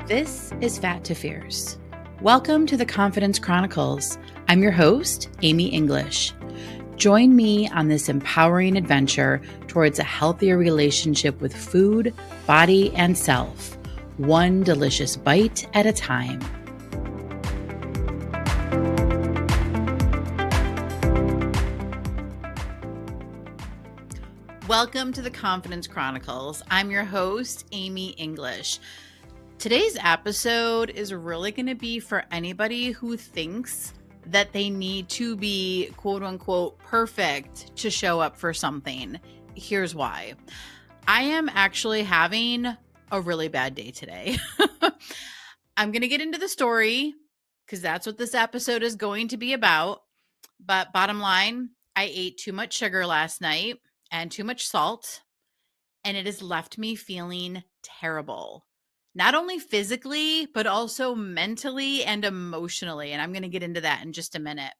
This is Fat to Fierce. Welcome to the Confidence Chronicles. I'm your host, Amy English. Join me on this empowering adventure towards a healthier relationship with food, body, and self, one delicious bite at a time. Welcome to the Confidence Chronicles. I'm your host, Amy English. Today's episode is really going to be for anybody who thinks that they need to be quote unquote perfect to show up for something. Here's why. I am actually having a really bad day today. I'm going to get into the story because that's what this episode is going to be about. But bottom line, I ate too much sugar last night and too much salt, and it has left me feeling terrible. Not only physically, but also mentally and emotionally. And I'm going to get into that in just a minute.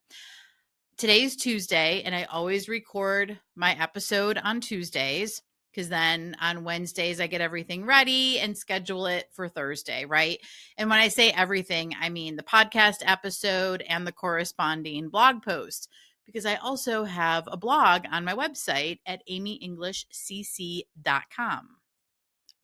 Today's Tuesday, and I always record my episode on Tuesdays because then on Wednesdays, I get everything ready and schedule it for Thursday, right? And when I say everything, I mean the podcast episode and the corresponding blog post, because I also have a blog on my website at amyenglishcc.com.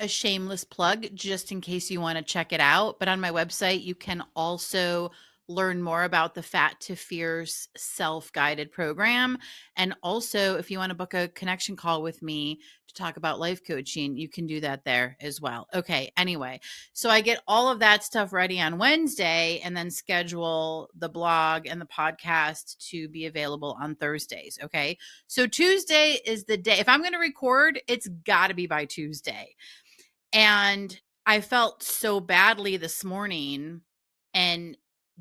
A shameless plug just in case you want to check it out. But on my website, you can also learn more about the Fat to Fierce self-guided program. And also, if you want to book a connection call with me to talk about life coaching, you can do that there as well. Okay, anyway, so I get all of that stuff ready on Wednesday and then schedule the blog and the podcast to be available on Thursdays. Okay, so Tuesday is the day. If I'm going to record, it's got to be by Tuesday. And I felt so badly this morning and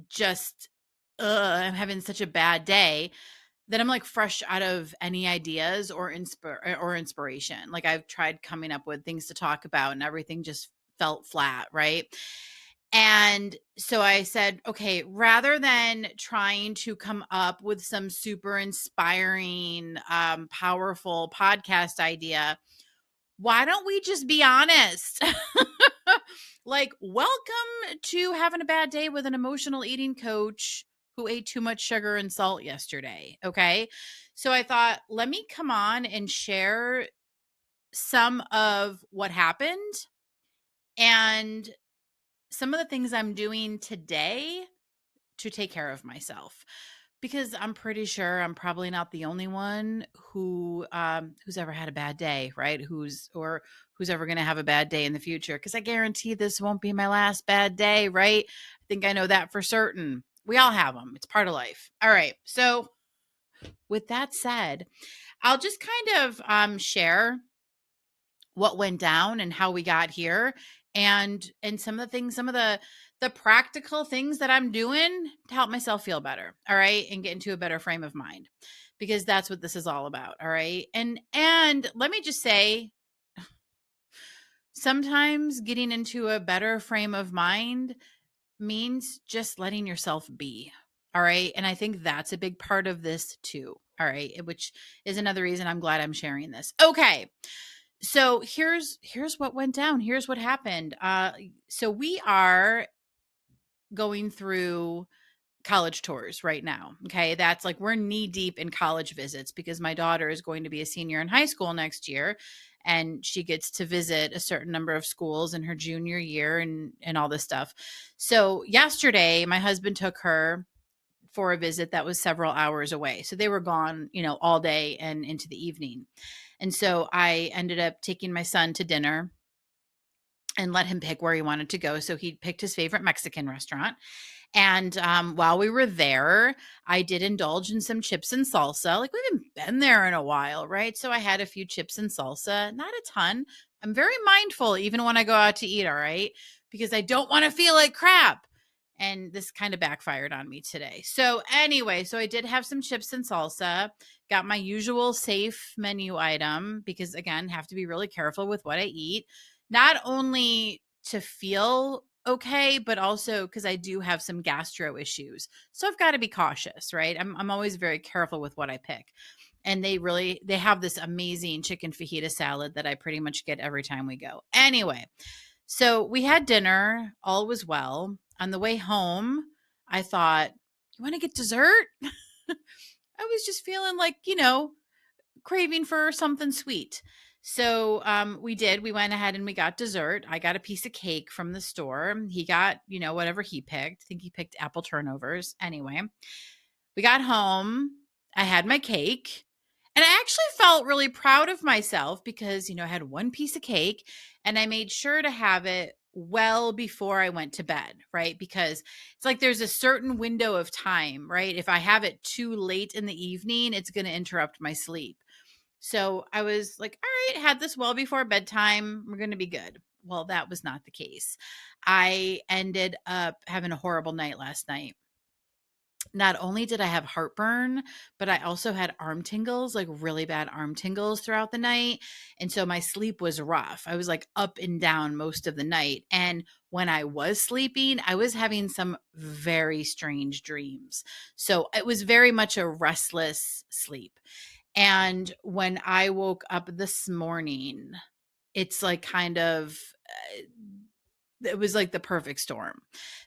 just, I'm having such a bad day that I'm like fresh out of any ideas or inspiration. Like I've tried coming up with things to talk about and everything just felt flat, right? And so I said, okay, rather than trying to come up with some super inspiring, powerful podcast idea, why don't we just be honest? Like, welcome to having a bad day with an emotional eating coach who ate too much sugar and salt yesterday. Okay. So I thought, let me come on and share some of what happened and some of the things I'm doing today to take care of myself. Because I'm pretty sure I'm probably not the only one who's ever had a bad day, right? Who's ever going to have a bad day in the future. Because I guarantee this won't be my last bad day, right? I think I know that for certain. We all have them. It's part of life. All right. So with that said, I'll just kind of share what went down and how we got here, and some of the things, some of the practical things that I'm doing to help myself feel better. All right. And get into a better frame of mind, because that's what this is all about. All right. And let me just say, sometimes getting into a better frame of mind means just letting yourself be. All right. And I think that's a big part of this too. All right. Which is another reason I'm glad I'm sharing this. Okay. So here's what went down. Here's what happened. So we are going through college tours right now. Okay. That's like, we're knee deep in college visits because my daughter is going to be a senior in high school next year. And she gets to visit a certain number of schools in her junior year and all this stuff. So yesterday, my husband took her for a visit that was several hours away. So they were gone, all day and into the evening. And so I ended up taking my son to dinner and let him pick where he wanted to go. So he picked his favorite Mexican restaurant. And while we were there, I did indulge in some chips and salsa. Like, we haven't been there in a while, right? So I had a few chips and salsa, not a ton. I'm very mindful even when I go out to eat, all right? Because I don't want to feel like crap. And this kind of backfired on me today. So anyway, so I did have some chips and salsa, got my usual safe menu item, because again, have to be really careful with what I eat, not only to feel okay, but also because I do have some gastro issues. So I've got to be cautious, right? I'm always very careful with what I pick. And they have this amazing chicken fajita salad that I pretty much get every time we go. Anyway, So we had dinner, all was well. On the way home, I thought, you want to get dessert? I was just feeling like, craving for something sweet. So we did. We went ahead and we got dessert. I got a piece of cake from the store. He got, whatever he picked. I think he picked apple turnovers. Anyway, we got home. I had my cake. And I actually felt really proud of myself because, I had one piece of cake and I made sure to have it well before I went to bed, right? Because it's like there's a certain window of time, right? If I have it too late in the evening, it's going to interrupt my sleep. So I was like, all right, had this well before bedtime. We're going to be good. Well, that was not the case. I ended up having a horrible night last night. Not only did I have heartburn, but I also had arm tingles, like really bad arm tingles throughout the night. And so my sleep was rough. I was like up and down most of the night. And when I was sleeping, I was having some very strange dreams. So it was very much a restless sleep. And when I woke up this morning, it's like kind of it was like the perfect storm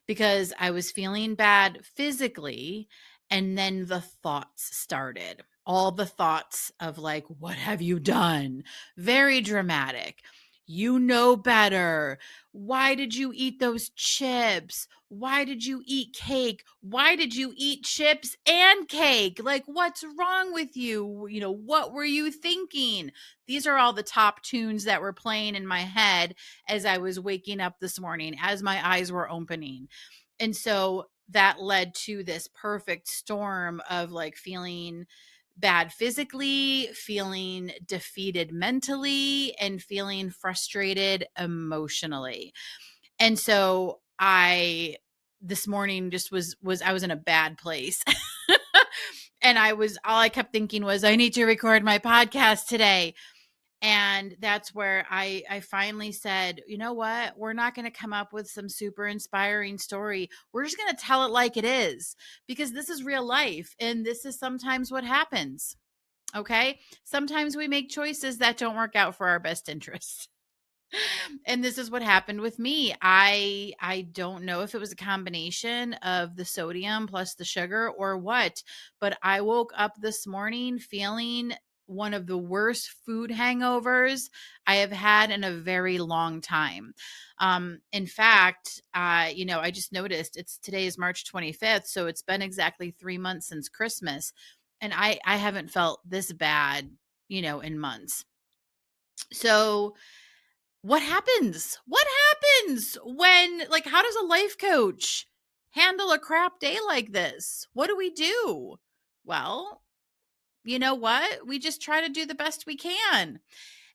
because I was feeling bad physically. And then the thoughts started. All the thoughts of like, what have you done? Very dramatic. You know better. Why did you eat those chips? Why did you eat cake? Why did you eat chips and cake? Like, what's wrong with you? What were you thinking? These are all the top tunes that were playing in my head as I was waking up this morning, as my eyes were opening. And so that led to this perfect storm of like feeling bad physically, feeling defeated mentally, and feeling frustrated emotionally. And so I this morning just was I was in a bad place. And all I kept thinking was I need to record my podcast today. And that's where I finally said, you know what? We're not going to come up with some super inspiring story. We're just going to tell it like it is because this is real life. And this is sometimes what happens. Okay. Sometimes we make choices that don't work out for our best interests. And this is what happened with me. I don't know if it was a combination of the sodium plus the sugar or what, but I woke up this morning feeling one of the worst food hangovers I have had in a very long time. In fact, I just noticed today is March 25th, so it's been exactly 3 months since Christmas, and I haven't felt this bad, in months. So what happens? What happens when, like, how does a life coach handle a crap day like this? What do we do? Well, you know what? We just try to do the best we can.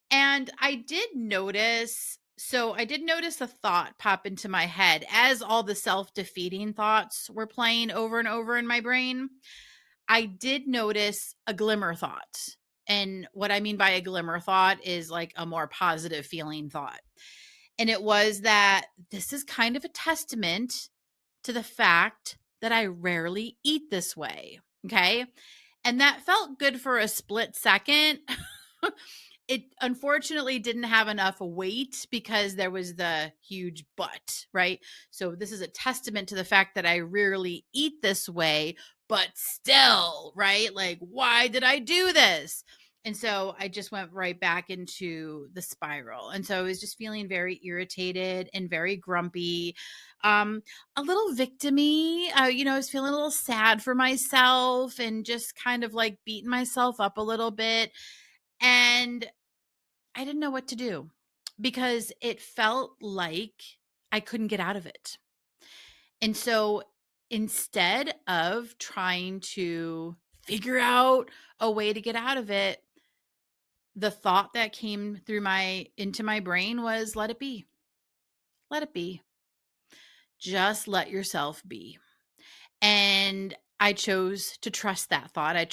And I did notice a thought pop into my head as all the self defeating thoughts were playing over and over in my brain. I did notice a glimmer thought. And what I mean by a glimmer thought is like a more positive feeling thought. And it was that this is kind of a testament to the fact that I rarely eat this way. Okay. And that felt good for a split second. It unfortunately didn't have enough weight because there was the huge but, right? So this is a testament to the fact that I rarely eat this way, but still, right? Like, why did I do this? And so I just went right back into the spiral. And so I was just feeling very irritated and very grumpy, a little victimy. I was feeling a little sad for myself and just kind of like beating myself up a little bit. And I didn't know what to do because it felt like I couldn't get out of it. And so instead of trying to figure out a way to get out of it, the thought that came into my brain was let it be. Let it be. Just let yourself be. And I chose to trust that thought. When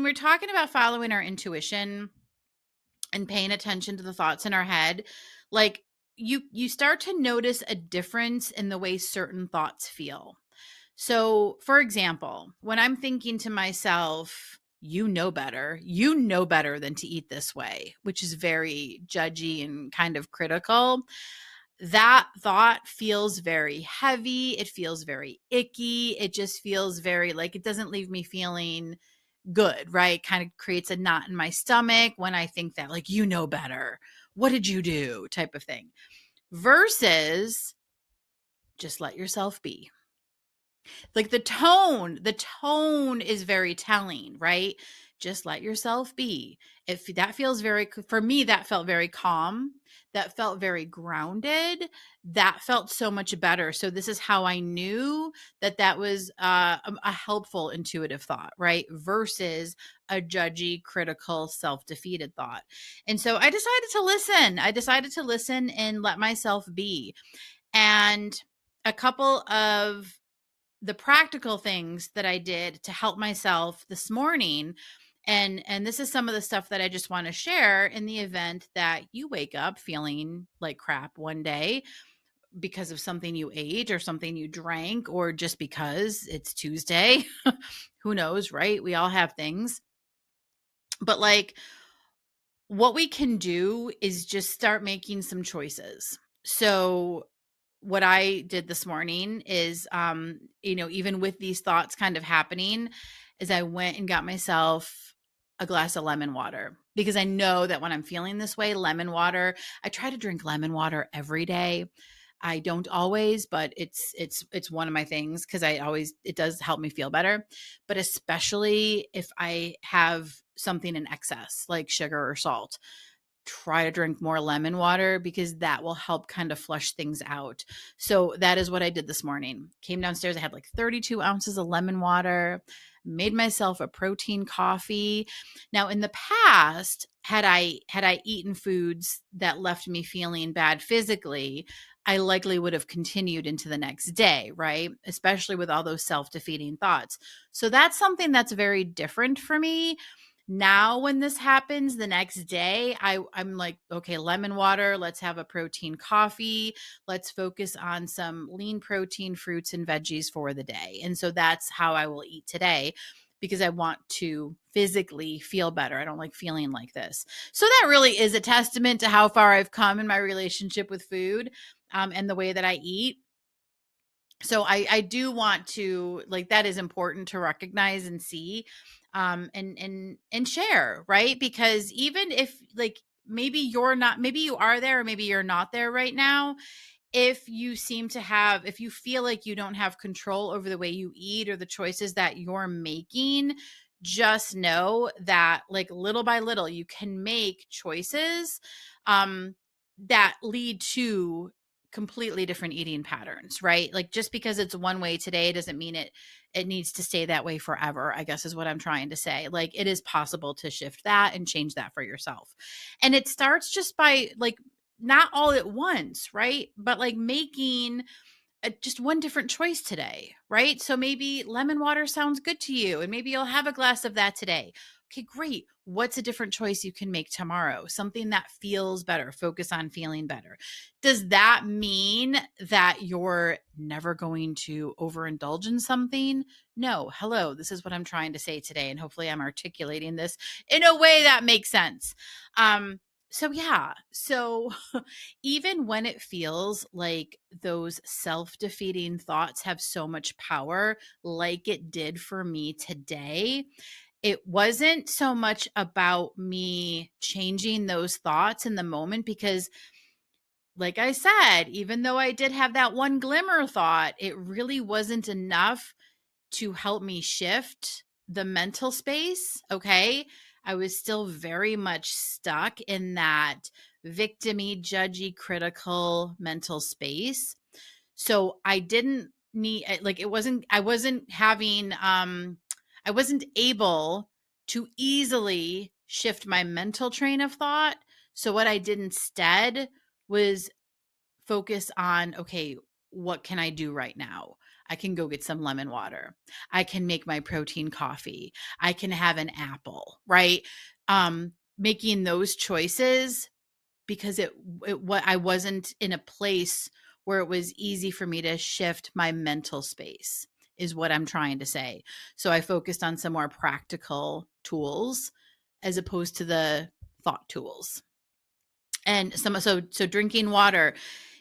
we're talking about following our intuition and paying attention to the thoughts in our head, like you start to notice a difference in the way certain thoughts feel. So, for example, when I'm thinking to myself, you know better. You know better than to eat this way, which is very judgy and kind of critical. That thought feels very heavy. It feels very icky. It just feels very like it doesn't leave me feeling good, right? Kind of creates a knot in my stomach when I think that, like, you know better. What did you do? Type of thing. Versus just let yourself be. Like the tone is very telling, right? Just let yourself be. If that feels very, for me, that felt very calm. That felt very grounded. That felt so much better. So this is how I knew that that was a helpful intuitive thought, right? Versus a judgy, critical, self-defeated thought. And so I decided to listen. I decided to listen and let myself be. And a couple of the practical things that I did to help myself this morning, and this is some of the stuff that I just want to share in the event that you wake up feeling like crap one day because of something you ate or something you drank, or just because it's Tuesday. Who knows, right? We all have things. But like, what we can do is just start making some choices. So what I did this morning is, even with these thoughts kind of happening, is I went and got myself a glass of lemon water, because I know that when I'm feeling this way, lemon water, I try to drink lemon water every day. I don't always, but it's one of my things, because it does help me feel better. But especially if I have something in excess like sugar or salt, try to drink more lemon water, because that will help kind of flush things out. So that is what I did this morning. Came downstairs, I had like 32 ounces of lemon water, made myself a protein coffee. Now in the past, had I eaten foods that left me feeling bad physically, I likely would have continued into the next day, right? Especially with all those self-defeating thoughts. So that's something that's very different for me. Now when this happens the next day, I'm like, okay, lemon water, let's have a protein coffee, let's focus on some lean protein fruits and veggies for the day. And so that's how I will eat today, because I want to physically feel better. I don't like feeling like this. So that really is a testament to how far I've come in my relationship with food, and the way that I eat. So I do want to, like, that is important to recognize and see, and share, right? Because even if, like, maybe you are there, or maybe you're not there right now, if you feel like you don't have control over the way you eat or the choices that you're making, just know that, like, little by little you can make choices um that lead to completely different eating patterns, right? Like, just because it's one way today doesn't mean it needs to stay that way forever, I guess is what I'm trying to say. Like, it is possible to shift that and change that for yourself. And it starts just by, like, not all at once, right? But like making just one different choice today, right? So maybe lemon water sounds good to you, and maybe you'll have a glass of that today. Okay, great. What's a different choice you can make tomorrow? Something that feels better. Focus on feeling better. Does that mean that you're never going to overindulge in something? No. Hello, this is what I'm trying to say today. And hopefully I'm articulating this in a way that makes sense. So yeah. So even when it feels like those self-defeating thoughts have so much power, like it did for me today, it wasn't so much about me changing those thoughts in the moment, because, like I said, even though I did have that one glimmer thought, it really wasn't enough to help me shift the mental space. Okay. I was still very much stuck in that victimy, judgy, critical mental space. So I didn't need, like, I wasn't able to easily shift my mental train of thought. So what I did instead was focus on, okay, what can I do right now? I can go get some lemon water. I can make my protein coffee. I can have an apple, right? Making those choices, because what I wasn't in a place where it was easy for me to shift my mental space, is what I'm trying to say. So I focused on some more practical tools as opposed to the thought tools. And so drinking water,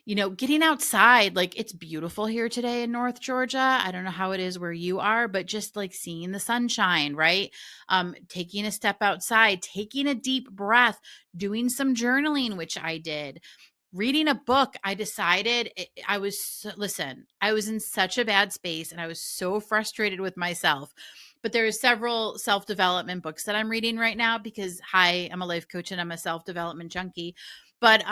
getting outside, like it's beautiful here today in North Georgia. I don't know how it is where you are, but just like seeing the sunshine, right? Taking a step outside, taking a deep breath, doing some journaling, which I did. Reading a book, I decided listen, I was in such a bad space and I was so frustrated with myself. But there's several self-development books that I'm reading right now because I'm a life coach and I'm a self-development junkie. But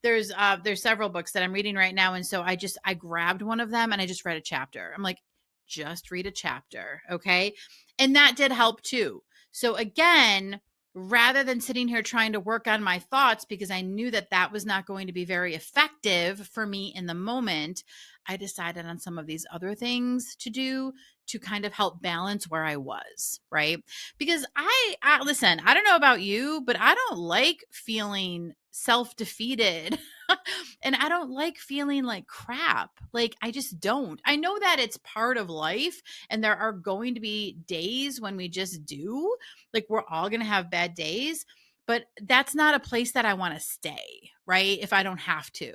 there's several books that I'm reading right now, and so I grabbed one of them and I just read a chapter. I'm like, just read a chapter, okay? And that did help too. So again, rather than sitting here trying to work on my thoughts because I knew that that was not going to be very effective for me in the moment, I decided on some of these other things to do to kind of help balance where I was, right? Because I listen, I don't know about you, but I don't like feeling self-defeated. And I don't like feeling like crap. Like I just don't. I know that it's part of life and there are going to be days when we just do. Like we're all going to have bad days, but that's not a place that I want to stay, right? If I don't have to.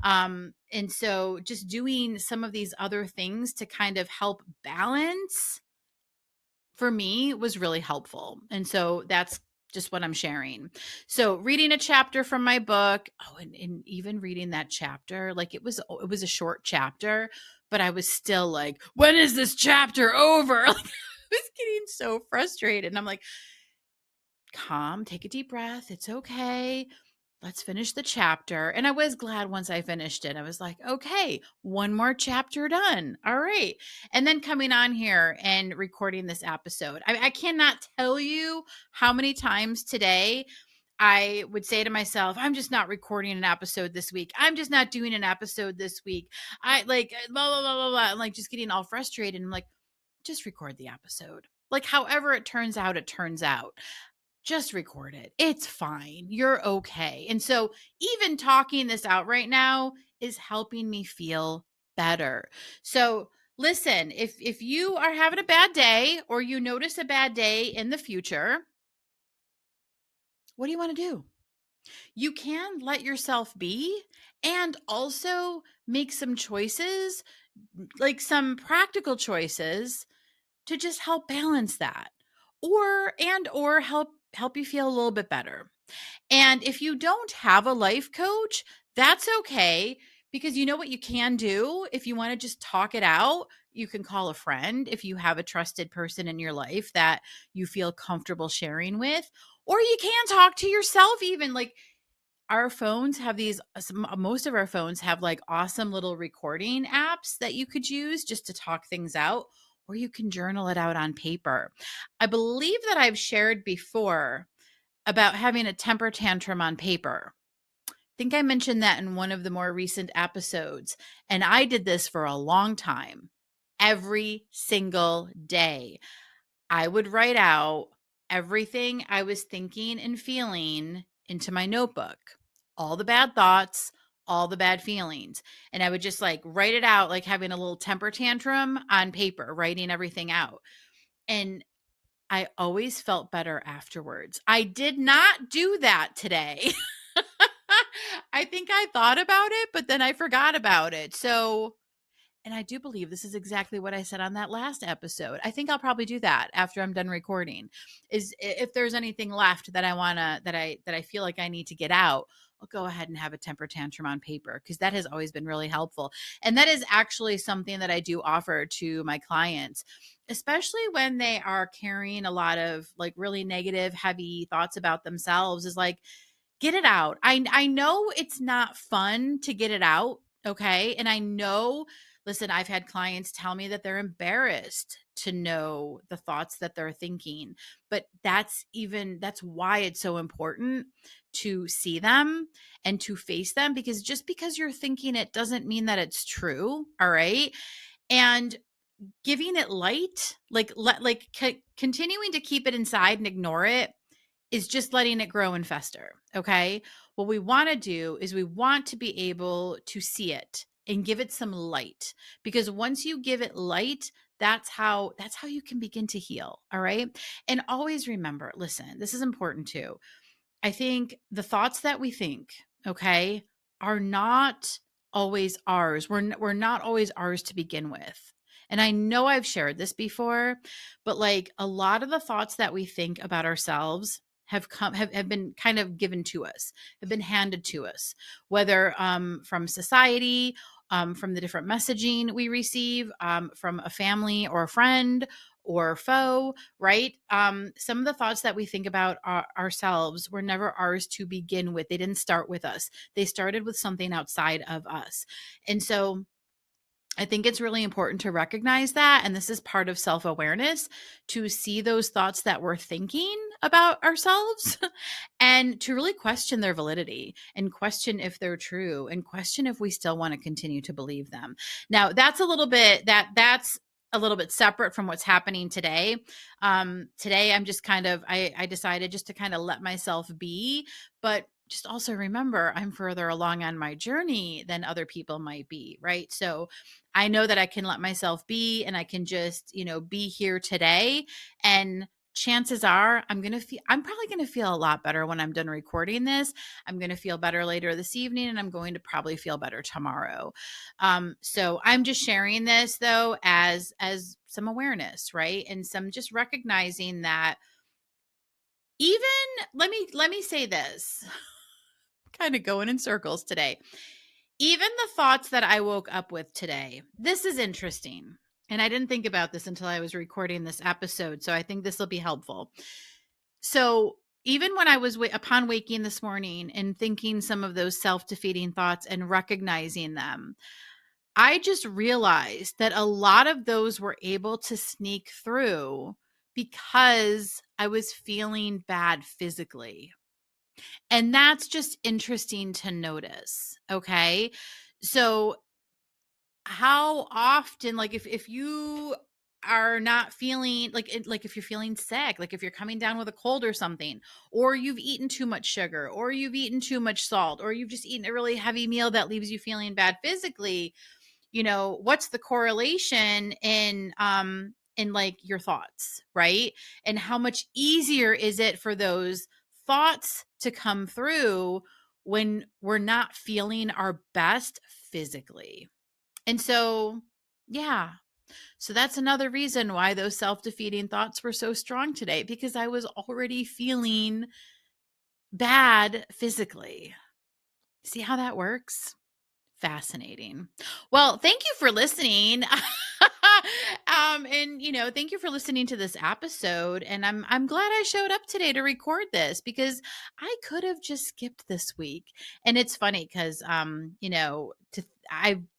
And so just doing some of these other things to kind of help balance for me was really helpful. And so that's just what I'm sharing. So reading a chapter from my book, and even reading that chapter, like it was a short chapter, but I was still like, when is this chapter over? Like, I was getting so frustrated. And I'm like, calm, take a deep breath. It's okay. Let's finish the chapter. And I was glad once I finished it. I was like, okay, one more chapter done. All right. And then coming on here and recording this episode. I cannot tell you how many times today I would say to myself, I'm just not recording an episode this week. I'm just not doing an episode this week. I like blah, blah, blah, blah, blah. I'm like just getting all frustrated. I'm like, just record the episode. Like, however it turns out, it turns out. Just record it. It's fine. You're okay. And so even talking this out right now is helping me feel better. So listen, if you are having a bad day or you notice a bad day in the future, what do you want to do? You can let yourself be and also make some choices, like some practical choices to just help balance that or help you feel a little bit better. And if you don't have a life coach, that's okay because you know what you can do if you want to just talk it out, you can call a friend if you have a trusted person in your life that you feel comfortable sharing with, or you can talk to yourself even. Like our phones have most of our phones have like awesome little recording apps that you could use just to talk things out, or you can journal it out on paper. I believe that I've shared before about having a temper tantrum on paper. I think I mentioned that in one of the more recent episodes. And I did this for a long time. Every single day, I would write out everything I was thinking and feeling into my notebook, all the bad thoughts, all the bad feelings. And I would just like write it out, like having a little temper tantrum on paper, writing everything out. And I always felt better afterwards. I did not do that today. I think I thought about it, but then I forgot about it. So, and I do believe this is exactly what I said on that last episode. I think I'll probably do that after I'm done recording. Is if there's anything left that I feel like I need to get out, I'll go ahead and have a temper tantrum on paper because that has always been really helpful. And that is actually something that I do offer to my clients, especially when they are carrying a lot of like really negative, heavy thoughts about themselves, is like, get it out. I know it's not fun to get it out, okay? And I know, listen, I've had clients tell me that they're embarrassed to know the thoughts that they're thinking. But that's why it's so important to see them and to face them, because just because you're thinking it doesn't mean that it's true, all right? And giving it light, continuing to keep it inside and ignore it is just letting it grow and fester. Okay. What we want to do is we want to be able to see it and give it some light, because once you give it light, that's how you can begin to heal. All right. And always remember, listen, this is important too. I think the thoughts that we think, okay, are not always ours. We're not always ours to begin with. And I know I've shared this before, but like a lot of the thoughts that we think about ourselves have been kind of given to us, have been handed to us, whether from society, from the different messaging we receive, from a family or a friend or foe, right? Some of the thoughts that we think about ourselves were never ours to begin with. They didn't start with us. They started with something outside of us. And so I think it's really important to recognize that. And this is part of self awareness, to see those thoughts that we're thinking about ourselves and to really question their validity and question if they're true and question if we still want to continue to believe them. Now, that's a little bit separate from what's happening today. Today, I'm just kind of, I decided just to kind of let myself be, but just also remember I'm further along on my journey than other people might be, right? So I know that I can let myself be and I can just, be here today. And chances are I'm probably going to feel a lot better when I'm done recording this. I'm going to feel better later this evening and I'm going to probably feel better tomorrow. So I'm just sharing this though as some awareness, right? And some just recognizing that even let me say this, kind of going in circles today. Even the thoughts that I woke up with today, this is interesting. And I didn't think about this until I was recording this episode. So I think this will be helpful. So even when I was upon waking this morning and thinking some of those self-defeating thoughts and recognizing them, I just realized that a lot of those were able to sneak through because I was feeling bad physically. And that's just interesting to notice. Okay. So how often, like if you are not feeling like if you're feeling sick, like if you're coming down with a cold or something, or you've eaten too much sugar, or you've eaten too much salt, or you've just eaten a really heavy meal that leaves you feeling bad physically, what's the correlation in like your thoughts, right? And how much easier is it for those thoughts to come through when we're not feeling our best physically? And so, yeah. So that's another reason why those self-defeating thoughts were so strong today, because I was already feeling bad physically. See how that works? Fascinating. Well, thank you for listening. And thank you for listening to this episode. And I'm glad I showed up today to record this, because I could have just skipped this week. And it's funny because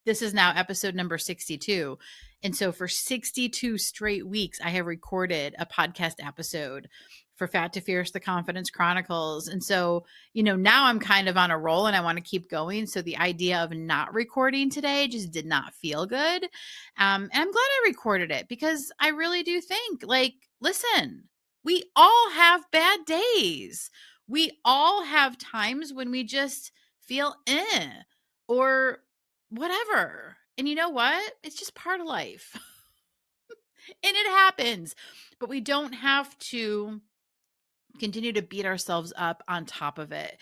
this is now episode number 62. And so for 62 straight weeks, I have recorded a podcast episode for Fat to Fierce, the Confidence Chronicles. And so, now I'm kind of on a roll and I want to keep going. So the idea of not recording today just did not feel good. And I'm glad I recorded it, because I really do think, like, listen, we all have bad days. We all have times when we just feel or whatever. And you know what? It's just part of life. And it happens. But we don't have to continue to beat ourselves up on top of it.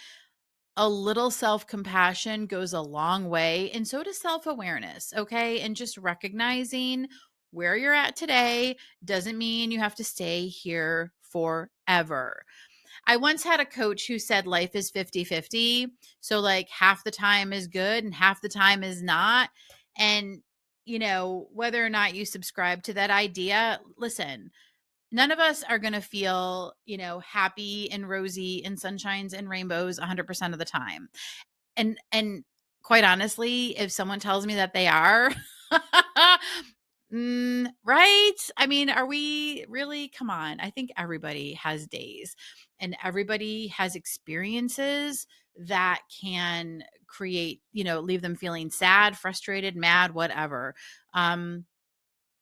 A little self-compassion goes a long way, and so does self-awareness, okay? And just recognizing where you're at today doesn't mean you have to stay here forever. I once had a coach who said life is 50-50. So like half the time is good and half the time is not. And whether or not you subscribe to that idea, listen, none of us are going to feel, happy and rosy and sunshines and rainbows 100% of the time. And quite honestly, if someone tells me that they are, right? I mean, are we really? Come on. I think everybody has days and everybody has experiences that can create, leave them feeling sad, frustrated, mad, whatever.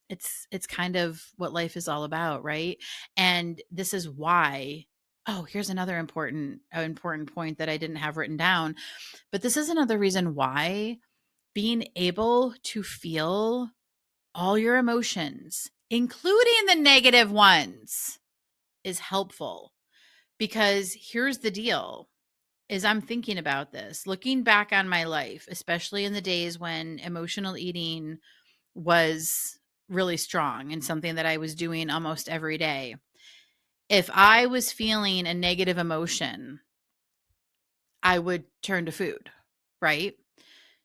It's kind of what life is all about, right? And this is why, oh, here's another important point that I didn't have written down, but this is another reason why being able to feel all your emotions, including the negative ones, is helpful. Because here's the deal. As I'm thinking about this, looking back on my life, especially in the days when emotional eating was really strong and something that I was doing almost every day, if I was feeling a negative emotion, I would turn to food, right?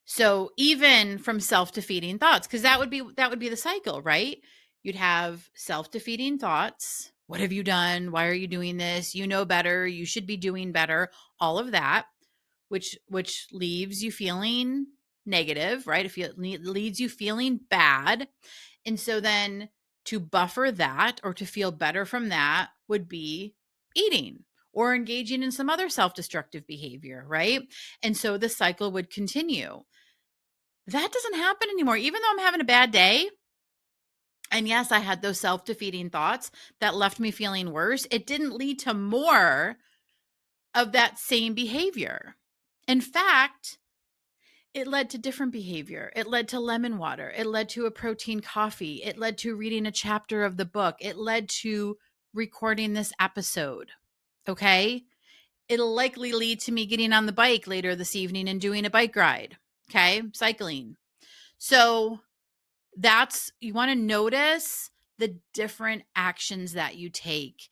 So even from self-defeating thoughts, because that would be the cycle, right? You'd have self-defeating thoughts. What have you done? Why are you doing this? You know better. You should be doing better. All of that, which leaves you feeling negative, right? If it leads you feeling bad. And so then to buffer that or to feel better from that would be eating or engaging in some other self-destructive behavior, right? And so the cycle would continue. That doesn't happen anymore. Even though I'm having a bad day, and yes, I had those self-defeating thoughts that left me feeling worse, it didn't lead to more of that same behavior. In fact, it led to different behavior. It led to lemon water. It led to a protein coffee. It led to reading a chapter of the book. It led to recording this episode. Okay. It'll likely lead to me getting on the bike later this evening and doing a bike ride. Okay. Cycling. So you want to notice the different actions that you take,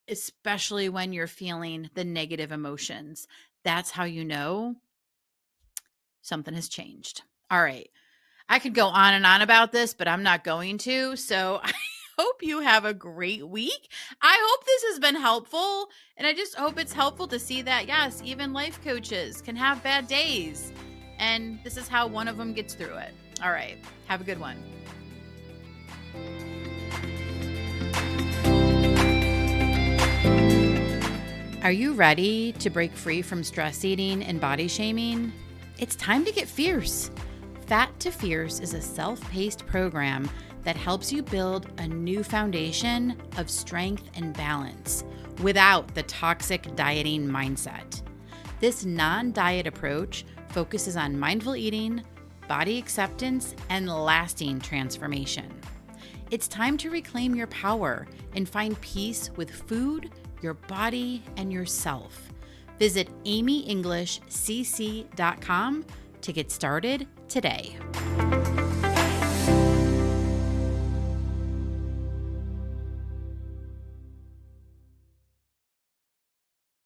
especially when you're feeling the negative emotions. That's how you know something has changed. All right. I could go on and on about this, but I'm not going to. So I hope you have a great week. I hope this has been helpful. And I just hope it's helpful to see that, yes, even life coaches can have bad days. And this is how one of them gets through it. All right. Have a good one. Are you ready to break free from stress eating and body shaming? It's time to get fierce. Fat to Fierce is a self-paced program that helps you build a new foundation of strength and balance without the toxic dieting mindset. This non-diet approach focuses on mindful eating, body acceptance, and lasting transformation. It's time to reclaim your power and find peace with food, your body, and yourself. Visit amyenglishcc.com to get started today.